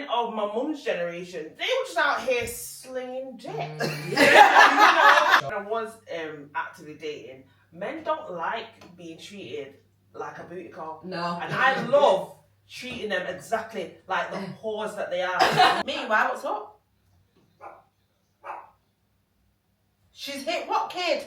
men of my mum's generation, they were just out here slinging dick. When I was actively dating, men don't like being treated like a booty call. No. And I love treating them exactly like the whores that they are. Meanwhile, what's up? She's hit what, kid?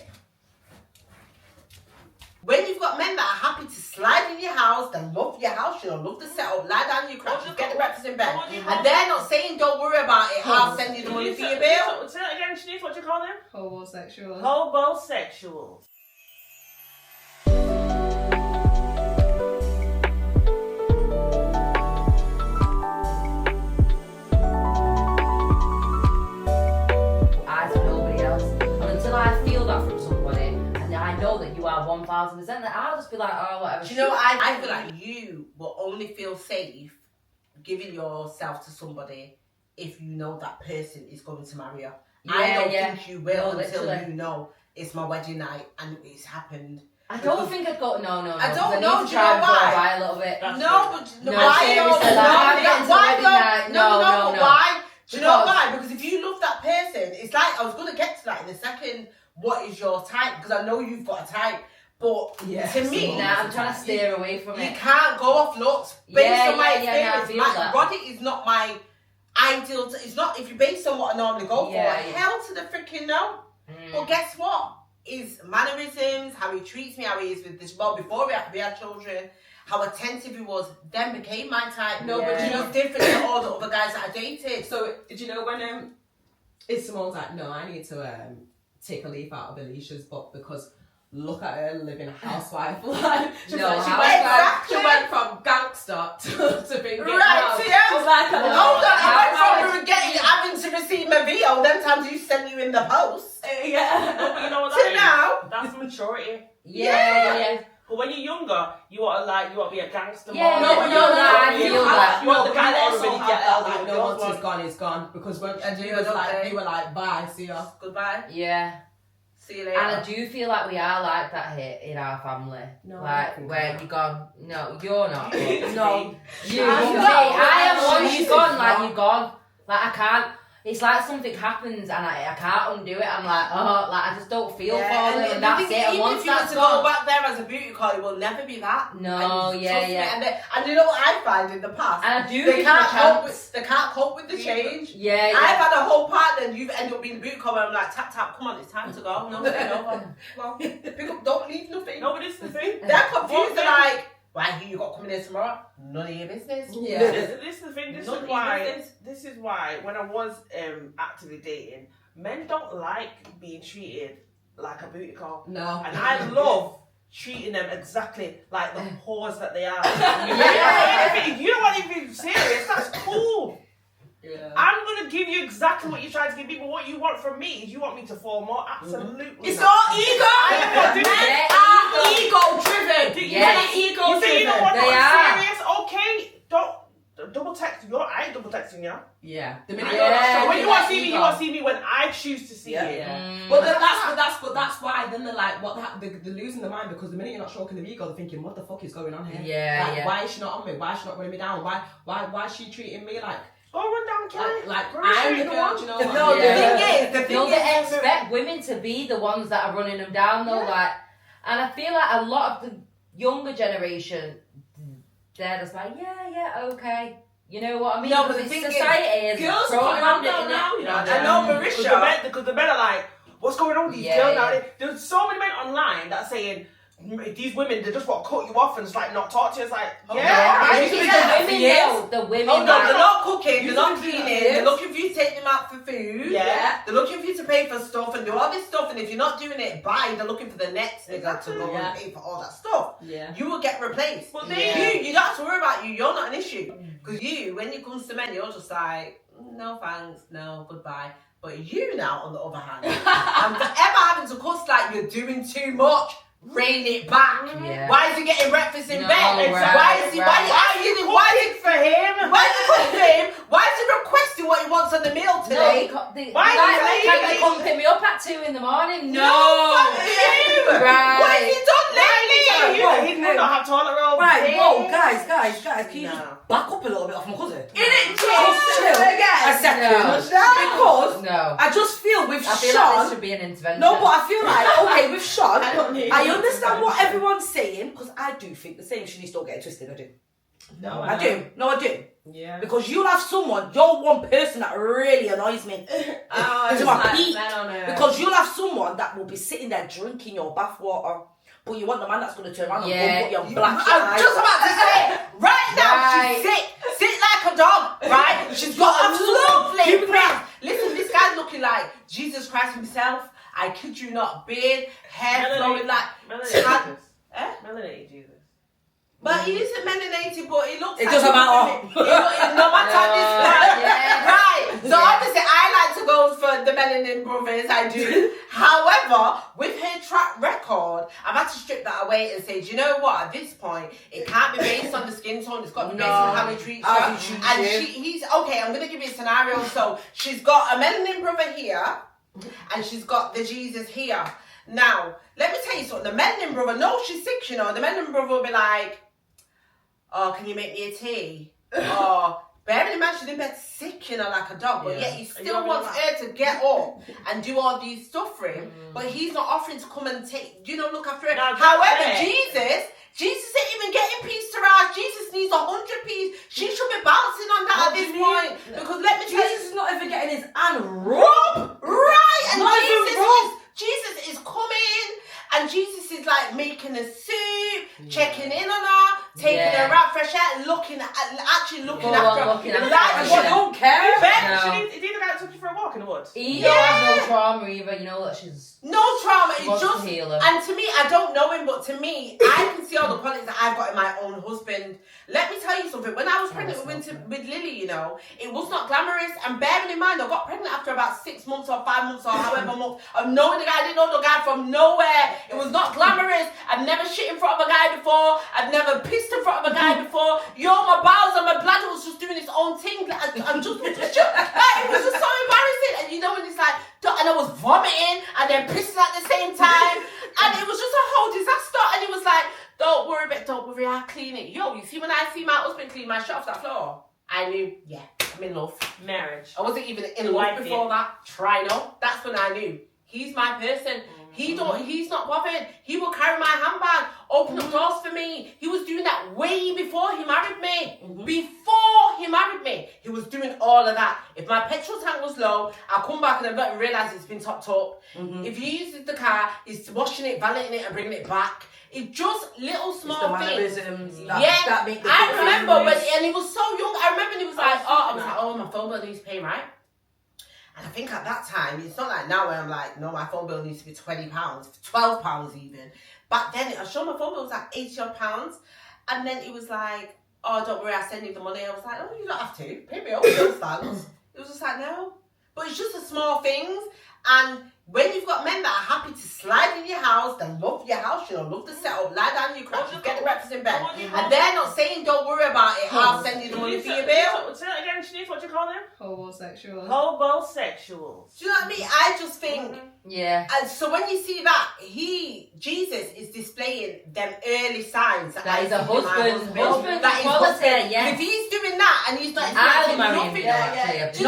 When you've got men that are happy to slide in your house, they love your house, you know, love the setup, lie down on your couch, get the breakfast in bed, and they're not saying don't worry about it, I'll send you the money for your bill. Say that again, Shanice, what do you call them? Homosexual. Homosexuals. That you are 1000%, then I'll just be like, oh, whatever. Do you know what I feel like you will only feel safe giving yourself to somebody if you know that person is going to marry you. I don't think you will until you know it's my wedding night and it's happened. I don't think I'd go. No. I don't know. Do you know why? A little bit. Why? Do you know why? Because if you love that person, it's like I was going to get to that in a second. What is your type? Because I know you've got a type, but to me, I'm trying to steer away from it. You can't go off looks based on my experience. Roddy is not my ideal. It's not if you base on what I normally go for. Hell to the freaking no. But guess what? His mannerisms, how he treats me, how he is with this. Well, before we had children, how attentive he was, then became my type. No, but you know, different to all the other guys that I dated. So, did you know when Simone's like, no, I need to take a leaf out of Alicia's book because look at her living a housewife life. She went from gangster to being right. She's like, hold on, I went from having to receive my VO. Them times you sent you in the post. But you know what that is? Now, that's maturity. Yeah. But when you're younger, you want to be a gangster. Yeah, I feel that. You want the guy that also already get have like, that, no, once he's gone, he's gone. Because when you were like, bye, see ya. Goodbye. Yeah. See you later. And I do feel like we are like that here in our family. No, like where you gone. No, you're not. No, you. I am. Once you're gone, like you're gone. Like I can't. It's like something happens and I can't undo it. I'm like, I just don't feel for them, and that's it. And once if you were to go back there as a beauty call, it will never be that. No, and you know what I find in the past? And I do. They can't cope with the change. Yeah. I've had a whole partner, and you've ended up being a beauty call, and I'm like, tap, come on, it's time to go. No, stay over. Well, pick up, don't leave nothing. No, but it's the thing. They're confused. They're like, why you got coming in tomorrow? None of your business. Yeah. This is the thing. This is why when I was actively dating, men don't like being treated like a booty call. No. And I love treating them exactly like the whores that they are. If you don't want anything serious, that's cool. Yeah. I'm gonna give you exactly what you tried to give me, but what you want from me is you want me to fall more. Absolutely. It's all ego. Men are ego driven. Men are ego driven. You say you don't want They nothing serious? Okay, don't double text. I ain't double texting you. Yeah. When you want to see me, you want to see me when I choose to see you. Yeah. But that's why then they're like, they're losing their mind because the minute you're not stroking their ego, they're thinking, what the fuck is going on here? Yeah. Why is she not on me? Why is she not running me down? Why is she treating me like? Go run down, Kelly. I'm the girl, do you know what? No, the thing is, they expect women to be the ones that are running them down, though. Like, and I feel like a lot of the younger generation, they're just like, okay. You know what I mean? No, but the thing society is girls are coming on now. I know Marisha. Because the men are like, what's going on with these girls now? There's so many men online that are saying, these women, they just want to cut you off and just like not talk to you. It's like, the women. Hold on, they're not cooking, they're not cleaning, they're looking for you to take them out for food. Yeah. They're looking for you to pay for stuff and do all this stuff. And if you're not doing it, they're looking for the next nigga to go and pay for all that stuff. Yeah. You will get replaced. But you don't have to worry about you. You're not an issue. Because when it comes to men, you're just like, no thanks, no, goodbye. But you now, on the other hand, and forever having to cuss like you're doing too much. Rein it back. Yeah. Why is he getting breakfast in bed? Right, why is he? Why are you cooking for him? Why are you cooking for him? Why is he requesting what he wants on the meal today? Why can't you come pick me up at 2 a.m? No. Right. What have you done lately? He might not have toilet roll. Right. Whoa, guys. Can you just back up a little bit off my cousin? Innit, though. I just feel with I feel Sean. like this should be an intervention. No, but I feel like, okay, with Sean, I understand intervention. what everyone's saying, because I do think the same. Shanice, don't get it twisted, I do. No, I do. No, I do. Yeah. Because you'll have someone, you're one person that really annoys me. Oh, To my peak. men on earth. Because you'll have someone that will be sitting there drinking your bathwater, but you want the man that's going to turn around and put your black I'm eye. just about to say, right now, she's sit like a dog, right? She's got a lovely press. Listen, this guy's looking like Jesus Christ himself. I kid you not, beard, hair flowing like... Melanated Jesus. But he isn't melanated, but he looks It like... doesn't matter. No matter this point. Yeah. Right. So obviously I like to go for the melanin brothers, I do. However, with her track record, I've had to strip that away and say, do you know what? At this point, it can't be based on the skin tone. It's got to be based on how he treats you. And he's... Okay, I'm going to give you a scenario. So she's got a melanin brother here, and she's got the Jesus here. Now, let me tell you something. The melanin brother, no, she's sick, you know. The melanin brother will be like, oh, can you make me a tea? Or, bearing in mind she's in bed sick, you know, like a dog, but yet he still wants her to get up and do all these stuff for him, but he's not offering to come and take, look after her. No, However, Jesus ain't even getting peace to her. Jesus needs 100 peace. She should be bouncing on that at this point. Because let me tell you, Jesus is not even getting his hand rubbed. right, and Not even Jesus is coming, and Jesus is like making a soup, checking in on her, taking her out fresh out, actually looking after her. Looking after Like, her. I don't care. Is he the guy that took you for a walk in the woods? He don't have no trauma either, you know that she's... no trauma, She it's wants to just, heal her. and to me, I don't know him, but to me, I can see all the qualities that I've got in my own husband. Let me tell you something, when I was pregnant with Lily, it was not glamorous, and bearing in mind, I got pregnant after about 6 months or 5 months or however months of knowing the guy. I didn't know the guy from nowhere. It was not glamorous. I've never shit in front of a guy before. I've never pissed in front of a guy before. My bowels and my bladder was just doing its own thing. I'm just like, it was just so embarrassing. And when it's like, and I was vomiting and then pissing at the same time. And it was just a whole disaster. And it was like, don't worry, I'll clean it. You see when I see my husband clean my shit off that floor, I knew, I'm in love. Marriage. I wasn't even in love before that. That's when I knew. He's my person. He's not bothered. He will carry my handbag, open up doors for me. He was doing that way before he married me. Before he married me, he was doing all of that. If my petrol tank was low, I'll come back and I'll realise it's been topped up. If he uses the car, he's washing it, valeting it and bringing it back. It's just little small things. That make the I remember and he was so young. I remember he was like, my phone bill needs to pay, right? And I think at that time, it's not like now where I'm like, no, my phone bill needs to be £20, £12 even. Back then, I showed my phone bill was like £80 and then it was like, oh, don't worry, I'll send you the money. I was like, oh, you don't have to. Pay me up, thanks. It was just like, no. But it's just the small things. And when you've got men that are happy to slide in your house, they love your house, love the setup, lie down in your couch, get the breakfast in bed. And they're not saying, don't worry about it, I'll send you the money for your bill. Say that again, Shanice, what do you call them? Homosexuals. Homosexuals. Do you know what I mean? I just think... Yeah. And so when you see that, Jesus is displaying them early signs that He's a husband. That is Quality, yes. If he's doing that and he's not I'll marry him. nothing, Do you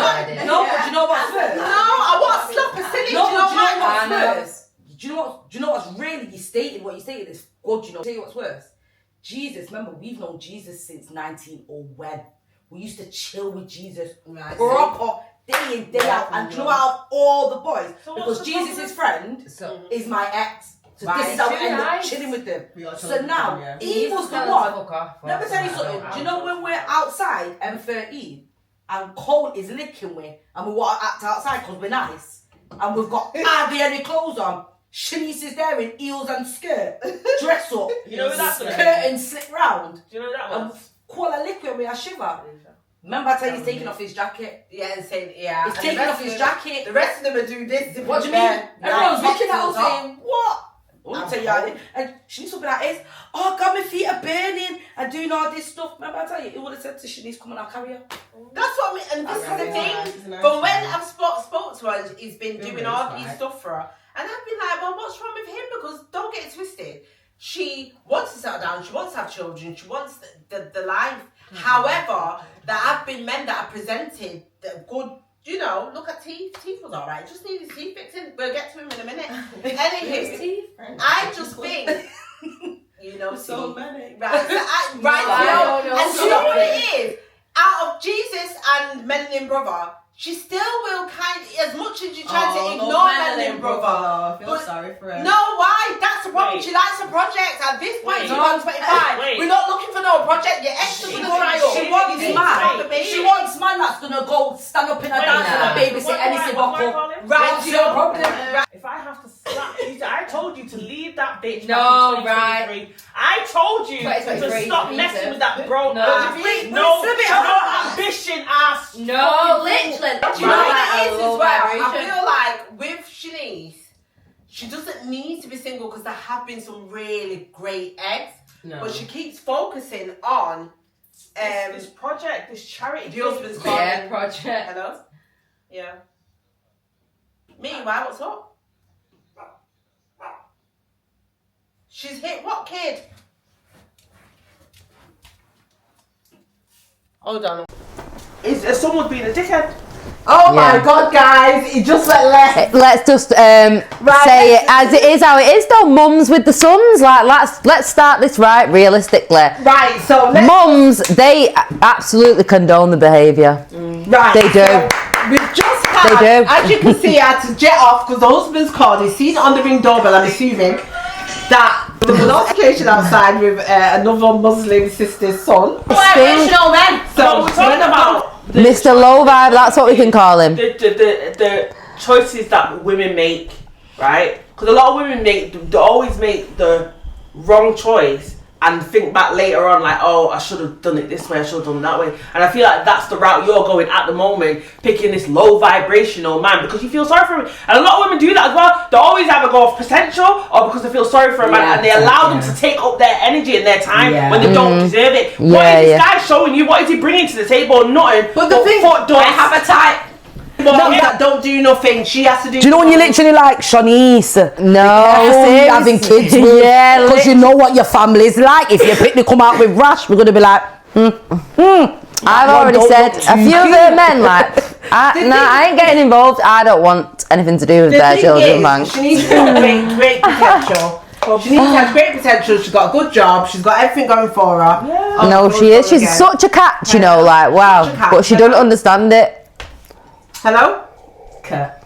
know what's worse? No, I want slap a silly. No, Do you know but do you know why? what's worse? Do you know what's really what you stated is good, tell you what's worse? Jesus, remember, we've known Jesus since 1901. We used to chill with Jesus proper day in, day out, and out of all the boys. Because Jesus' friend is my ex. So this is how we end up chilling with them. So now, he was the one. Let me tell you something. Do you know when we're outside M13 and Cole is licking me and we want to act outside because we're nice and we've got hardly any clothes on? Shanice is there in heels and skirt, dress up, curtain slip round. Do you know that one? Call a lick with me, I shiver. Remember I tell you he's taking off his jacket? Yeah, and saying, He's taking off his jacket. The rest of them are doing this. What do you mean? Everyone's looking at us saying, what? I'll tell you, and Shanice will be like this, oh God, my feet are burning and doing all this stuff. Remember I tell you, he would have said to Shanice, come on, I'll carry her. That's what I mean, and this is the thing. But when I've spoke to her, he's been doing all these stuff for her. And I've been like, well, what's wrong with him? Because don't get it twisted. She wants to settle down. She wants to have children. She wants the life. However, there have been men that are presented the good you know, look at teeth. Teeth was alright. Just need his teeth fixing. We'll get to him in a minute. Anywho, I just think, you know, so many. Right. So and do you know what it is? Out of Jesus and Melanie Brother, she still will as much as you try to ignore Melanie Brother. I feel sorry for her. No, why? That's the problem. She likes a project. At this point, she's on 25. We're not looking for no project. Your ex is going to try up. She wants man that's going to go stand up in a dance and a babysit anything buckle. Right, you know, problem. If I have to slap you, I told you to leave that bitch. No, back in 2023. I told you to stop messing with that broke ass. No ambition ass. No, literally. Do you know what it is as well? I feel like with Shanice, she doesn't need to be single because there have been some really great eggs. No. But she keeps focusing on this project, this charity. The husband's project. Hello? Yeah. Meanwhile, what's up? She's hit what kid? Hold on. Is someone being a dickhead? Oh my God, guys! It just went left. Let's just say it as it is, how it is. Though, mums with the sons, like let's start this right realistically. Right. So mums, they absolutely condone the behaviour. Right. They do. So we've just had. They do. As you can see, I had to jet off because the husband's called. He's seen it on the Ring doorbell. I'm assuming that there was an altercation outside with another Muslim sister's son. Original men. So we're talking about. Mr. Low Vibe, that's what we can call him. The choices that women make, right? Because a lot of women they always make the wrong choice and think back later on like, oh, I should have done it this way, I should have done it that way. And I feel like that's the route you're going at the moment, picking this low vibrational man because you feel sorry for him. And a lot of women do that as well. They always either go off potential or because they feel sorry for a man and they allow them to take up their energy and their time when they don't deserve it. What is this guy showing you? What is he bringing to the table? Nothing. But the thing, I have a type. That don't do nothing. She has to do. Do you know when you literally like Shanice? No, you're having kids with, because you know what your family's like. If you pick come out with rash, we're gonna be like, I've already said a few of the men like, I ain't getting involved. I don't want anything to do with their children. Shanice has great potential. Shanice has great potential. She's got a good job. She's got everything going for her. Yeah. No, she is. She's such a catch, you know, like wow. But she doesn't understand it. Hello? Cut.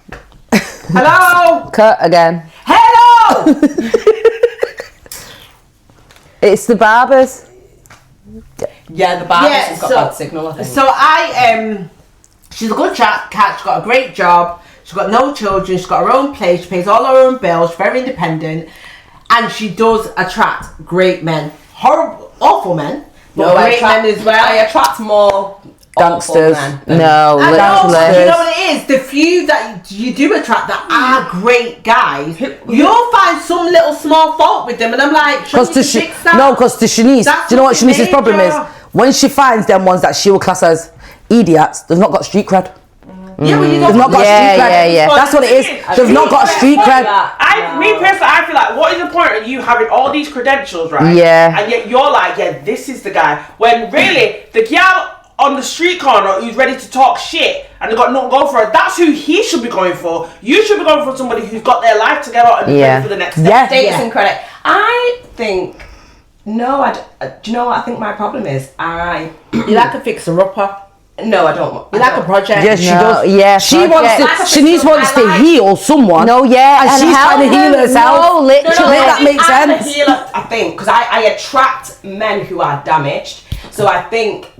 Hello? Cut again. Hello! It's the barbers. Yeah, the barbers has got bad signal, I think. So she's a good cat, she's got a great job, she's got no children, she's got her own place, she pays all her own bills, she's very independent, and she does attract great men. Horrible, awful men, but great men as well. I attract more gangsters. No, literally. You know what it is? The few that you do attract that are great guys, you'll find some little small fault with them, and I'm like, because to Shanice, do you know what Shanice's problem is? When she finds them ones that she will class as idiots, they've not got street cred. Yeah, well, they've not got street cred. Yeah. That's what it is. They've not got street cred. Me personally, I feel like, what is the point of you having all these credentials, right? Yeah. And yet you're like, yeah, this is the guy. When really, the girl on the street corner who's ready to talk shit and they've got nothing going for her, that's who he should be going for. You should be going for somebody who's got their life together and ready for the next step. Status and credit. I think, do you know what I think my problem is? You like a fixer-upper. No, I don't. You like a project. Yes, she does. Yeah, Shanice wants to heal someone. No, yeah, and she's trying to heal herself. No, literally. That makes sense. I'm a healer, I think, because I attract men who are damaged. So I think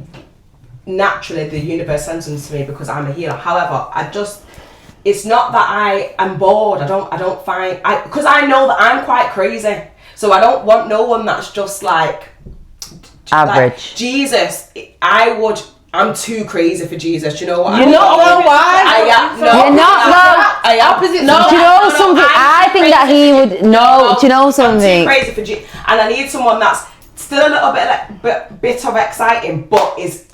naturally the universe sends them to me because I'm a healer. However, it's not that I am bored. I don't find, because I know that I'm quite crazy. So I don't want no one that's just like average. Like, Jesus, I'm too crazy for Jesus. You know what? You know why? You're not. Opposite. No. Do you know something? I think that he would. No. Do you know something? I'm too crazy for Jesus, and I need someone that's still a little bit of exciting, but is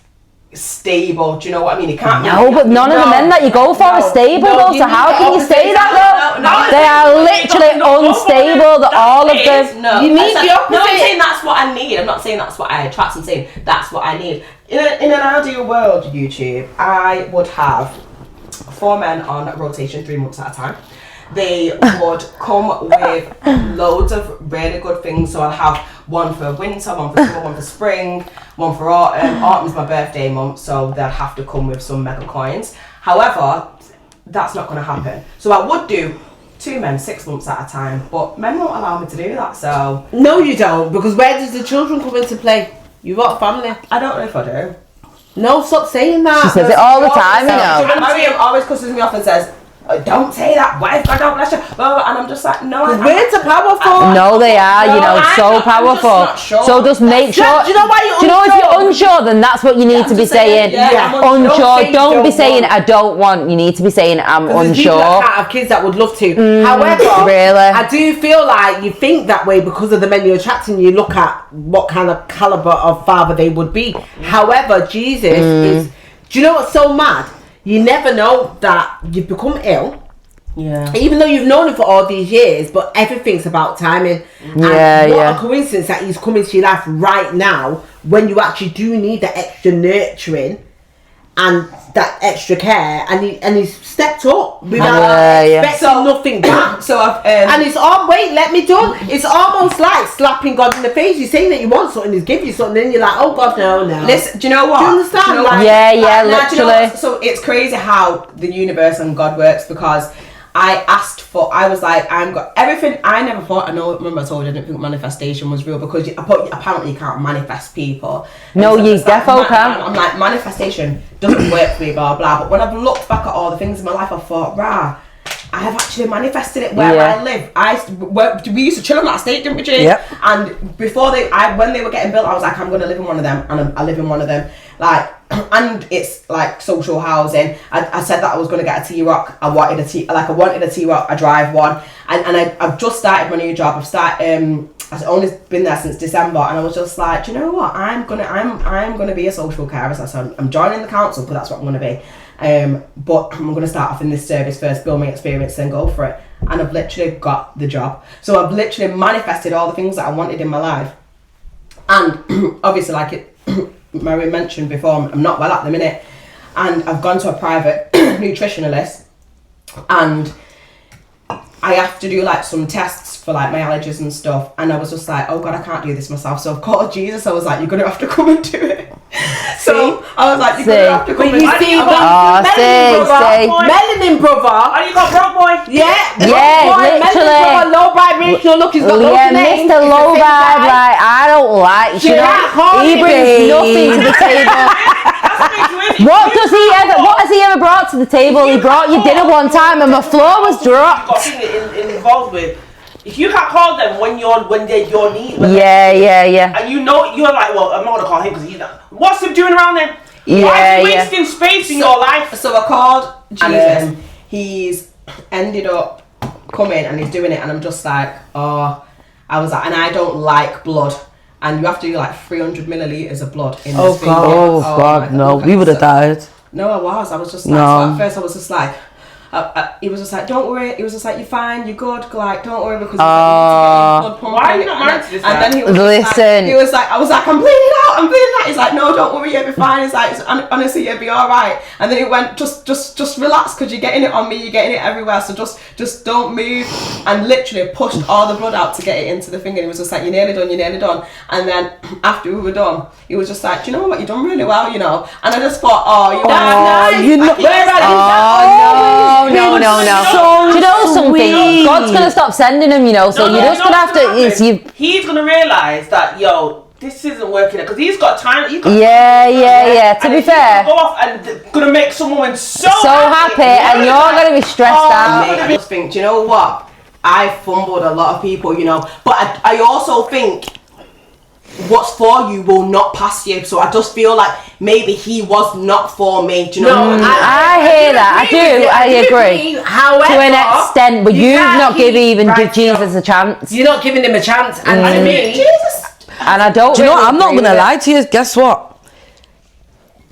stable. Do you know what I mean? He can't. No, but none of the men that you go for are stable though. So how can you say that though? They are literally unstable. All of them. No, you need the opposite. No, I'm saying that's what I need. I'm not saying that's what I attract. I'm saying that's what I need. In an ideal world, YouTube, I would have 4 men on rotation, 3 months at a time. They would come with loads of really good things. So I'll have one for winter, one for summer, one for spring, one for autumn. Autumn's my birthday month, so they'll have to come with some mega coins. However, that's not going to happen. So I would do 2 men 6 months at a time, but men won't allow me to do that. So no, you don't, because where does the children come into play? You've got a family. I don't know if I do. No, stop saying that. She says it all the time, you know. Maryam always cusses me off and says, don't say that, what if I don't bless you? And I'm just like, no. Words are powerful. No, they are, you know, so powerful. So just make sure. Do you know why you're Do you know if unsure? you're unsure, then that's what you need to be saying. Unsure. Don't be saying I don't want. You need to be saying I'm There's people that unsure. can't have kids that would love to. However, Really? I do feel like you think that way because of the men you're attracting. You look at what kind of caliber of father they would be. However, Jesus is. Do you know what's so mad? You never know that you've become ill. Yeah. Even though you've known him for all these years, but everything's about timing. Yeah, and what yeah. a coincidence that he's coming to your life right now when you actually do need that extra nurturing and that extra care, and he's stepped up without expecting nothing back. So I've and it's let me done. It's almost like slapping God in the face. You're saying that you want something, he's giving you something, then you're like, oh God, no. Listen, do you know what? Do you understand? Do you know what? Literally. Do you know what? So it's crazy how the universe and God works, because I was like, I've got everything. I never thought, remember I told you I didn't think manifestation was real, because apparently you can't manifest people. No, so you like, defo can. I'm like, manifestation doesn't work for me, blah, blah. But when I've looked back at all the things in my life, I thought, I have actually manifested it where I live. We used to chill on that estate, didn't we, Jane? Yep. And before when they were getting built, I was like, I'm going to live in one of them, and I live in one of them. Like, and it's like social housing. I said that I was going to get a T-Rock. I wanted a T-Rock. I drive one, and I've just started my new job. I've only been there since December, and I was just like, do you know what? I'm gonna be a social carer. So I'm joining the council, but that's what I'm gonna be. But I'm gonna start off in this service first, build my experience, then go for it. And I've literally got the job. So I've literally manifested all the things that I wanted in my life. And obviously, like Maryam mentioned before, I'm not well at the minute, and I've gone to a private nutritionalist, and I have to do like some tests for like my allergies and stuff, and I was just like, oh God, I can't do this myself. So I've called Jesus. I was like, you're gonna have to come and do it. So I was like, you're gonna have to come and do it. Melanin brother. Oh, you got broke boy? Yeah, literally. Brother, low vibrational look. He's got those names. Mr. Low Vibe, like, I don't like, you know, he brings nothing to the table. What has he ever brought to the table? He brought you dinner one time and my floor was dropped. Got something involved with. If you can't call them when they're your need. Yeah. And you know, you're like, well, I'm not gonna call him because he's not. What's he doing around then? Yeah, why is he wasting space in your life? So I called Jesus. He's ended up coming and he's doing it, and I'm just like, I was like, and I don't like blood. And you have to do like 300 millilitres of blood in this thing. Oh God, no, we would have died. No, I was just like, so at first I was just like, he was just like, don't worry. He was just like, you're fine, you're good. Like, don't worry, because blood pumping. Why are you not married to this guy? And then he was like, I was like, I'm bleeding out. He's like, no, don't worry, you'll be fine. He's like, honestly, you'll be all right. And then he went, just relax, because you're getting it on me, you're getting it everywhere. So just don't move. And literally pushed all the blood out to get it into the finger. And he was just like, you're nearly done. And then after we were done, he was just like, do you know what? You've done really well, you know. And I just thought, No. Do you know something? God's gonna stop sending them, you know. So you're just gonna have to. He's gonna realise that this isn't working out, because he's got time. Yeah. To be fair, go off and gonna make some woman so happy, and you're gonna be stressed out. I just think, do you know what? I fumbled a lot of people, you know. But I also think what's for you will not pass you. So I just feel like maybe he was not for me. Do you know what I mean? I hear that. I agree. However, to an extent, but you've not given Jesus a chance. You're not giving him a chance. And to me, Jesus. And I don't. Do you know what? I'm not gonna lie to you. Guess what?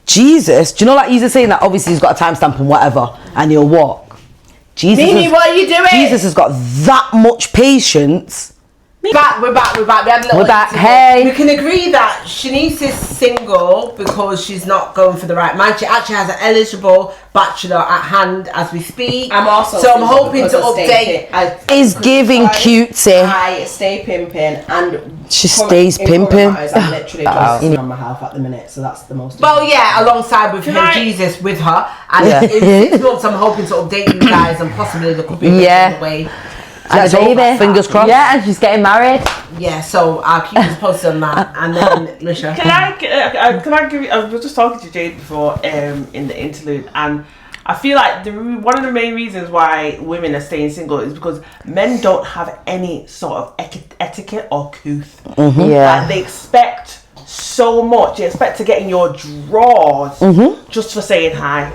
Jesus. Do you know, like he's saying that obviously he's got a timestamp and whatever, and he'll walk. Mimi, what are you doing? Jesus has got that much patience We're back. We had a little We're back. interval. Hey. We can agree that Shanice is single because she's not going for the right man. She actually has an eligible bachelor at hand as we speak. I'm also so I'm hoping to update. Is giving cutesy. I stay pimping and She stays pimping. I'm literally just on my health at the minute, so that's the most. Well, yeah, alongside with her Jesus with her, and in 6 months I'm hoping to update you guys, and possibly there could be a way. And a baby. Fingers crossed. Yeah, and she's getting married. Yeah, so I'll keep you posted on that. And then, Lisha. Can I give you? I was just talking to Jade before in the interlude, and I feel like one of the main reasons why women are staying single is because men don't have any sort of etiquette or couth. Yeah. Like, they expect so much. They expect to get in your drawers just for saying hi.